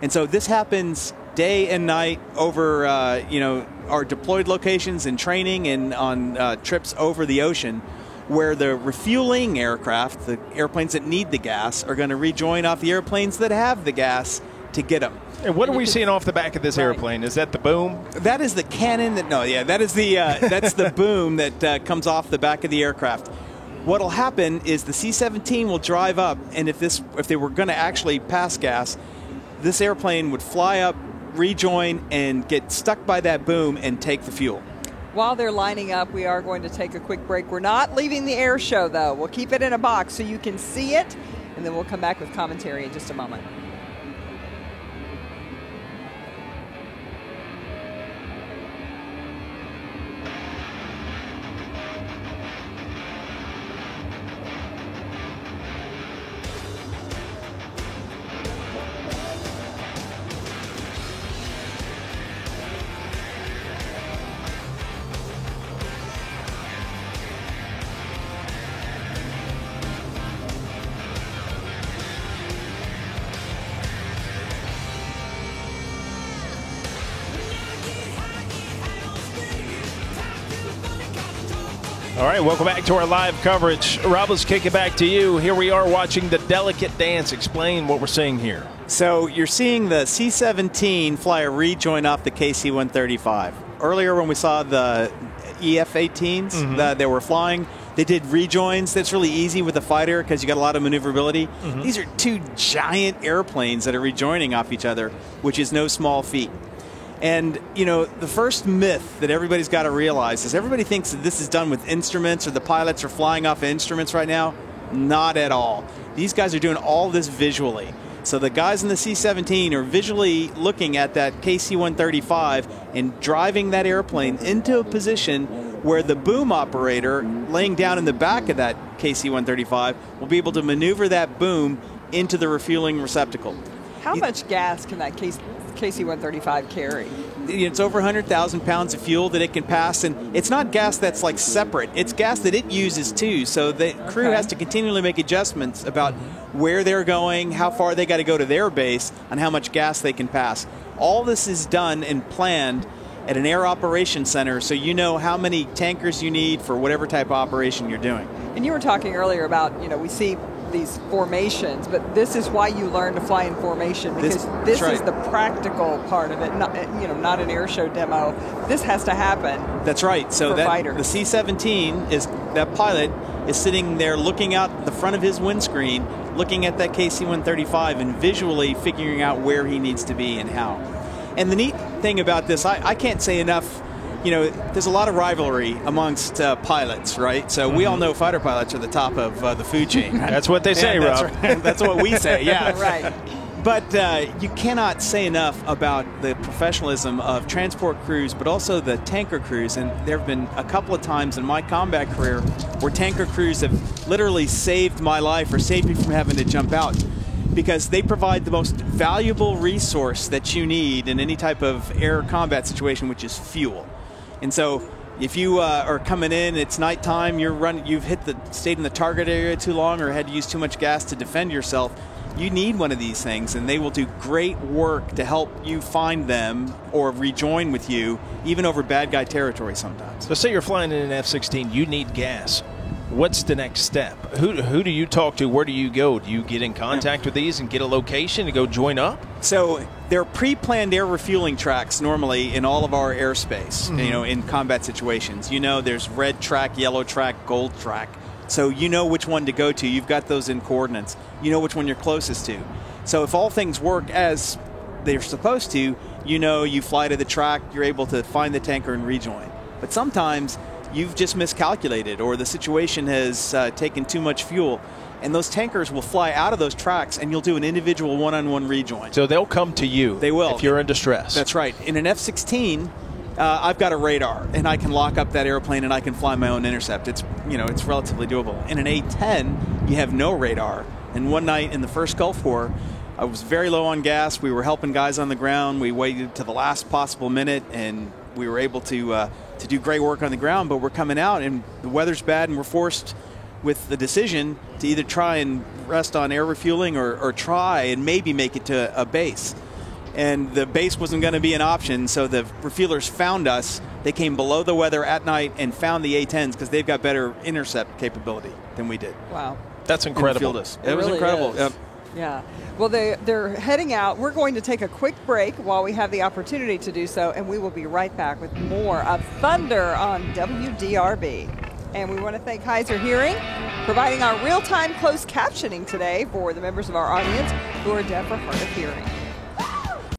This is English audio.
And so this happens day and night over, our deployed locations and training and on trips over the ocean, where the refueling aircraft, the airplanes that need the gas, are going to rejoin off the airplanes that have the gas to get them. And what are we seeing off the back of this airplane? Is that the boom? That is the cannon. That is the that's the boom that comes off the back of the aircraft. What'll happen is the C-17 will drive up, and if they were going to actually pass gas, this airplane would fly up, rejoin, and get stuck by that boom and take the fuel. While they're lining up, we are going to take a quick break. We're not leaving the air show, though. We'll keep it in a box so you can see it, and then we'll come back with commentary in just a moment. All right, welcome back to our live coverage. Rob, let's kick it back to you. Here we are watching the delicate dance. Explain what we're seeing here. So you're seeing the C-17 fly a rejoin off the KC-135. Earlier when we saw the EF-18s that they were flying, they did rejoins. That's really easy with a fighter because you got a lot of maneuverability. These are two giant airplanes that are rejoining off each other, which is no small feat. And, the first myth that everybody's got to realize is everybody thinks that this is done with instruments or the pilots are flying off of instruments right now. Not at all. These guys are doing all this visually. So the guys in the C-17 are visually looking at that KC-135 and driving that airplane into a position where the boom operator laying down in the back of that KC-135 will be able to maneuver that boom into the refueling receptacle. How much gas can that KC-135 carry? It's over 100,000 pounds of fuel that it can pass, and it's not gas that's like separate. It's gas that it uses too, so the crew has to continually make adjustments about where they're going, how far they got to go to their base, and how much gas they can pass. All this is done and planned at an air operations center, so you know how many tankers you need for whatever type of operation you're doing. And you were talking earlier about, we see these formations, but this is why you learn to fly in formation, because this is the practical part of it, not an air show demo. This has to happen. That's right. So the C-17 that pilot is sitting there looking out the front of his windscreen, looking at that KC-135 and visually figuring out where he needs to be and how. And the neat thing about this, I can't say enough. There's a lot of rivalry amongst pilots, right? So we all know fighter pilots are the top of the food chain. Right? That's what they say, Rob. That's what we say, yeah. Right. But you cannot say enough about the professionalism of transport crews, but also the tanker crews. And there have been a couple of times in my combat career where tanker crews have literally saved my life or saved me from having to jump out, because they provide the most valuable resource that you need in any type of air combat situation, which is fuel. And so if you are coming in, it's nighttime, you've stayed in the target area too long or had to use too much gas to defend yourself, you need one of these things, and they will do great work to help you find them or rejoin with you, even over bad guy territory sometimes. So say you're flying in an F-16, you need gas. What's the next step? Who do you talk to? Where do you go? Do you get in contact with these and get a location to go join up? So there are pre-planned air refueling tracks normally in all of our airspace, in combat situations. There's red track, yellow track, gold track. So you know which one to go to. You've got those in coordinates. You know which one you're closest to. So if all things work as they're supposed to, you fly to the track, you're able to find the tanker and rejoin. But sometimes you've just miscalculated, or the situation has taken too much fuel, and those tankers will fly out of those tracks, and you'll do an individual one-on-one rejoin. So they'll come to you. They will. If you're in distress. That's right. In an F-16, I've got a radar, and I can lock up that airplane, and I can fly my own intercept. It's relatively doable. In an A-10, you have no radar. And one night in the first Gulf War, I was very low on gas. We were helping guys on the ground. We waited to the last possible minute, and we were able to do great work on the ground, but we're coming out and the weather's bad, and we're forced with the decision to either try and rest on air refueling or try and maybe make it to a base. and the base wasn't going to be an option, so the refuelers found us. They came below the weather at night and found the A-10s because they've got better intercept capability than we did. Wow. That's incredible. It was really incredible. Yep. Yeah. Well, they're heading out. We're going to take a quick break while we have the opportunity to do so, and we will be right back with more of Thunder on WDRB. And we want to thank Heiser Hearing, providing our real-time closed captioning today for the members of our audience who are deaf or hard of hearing.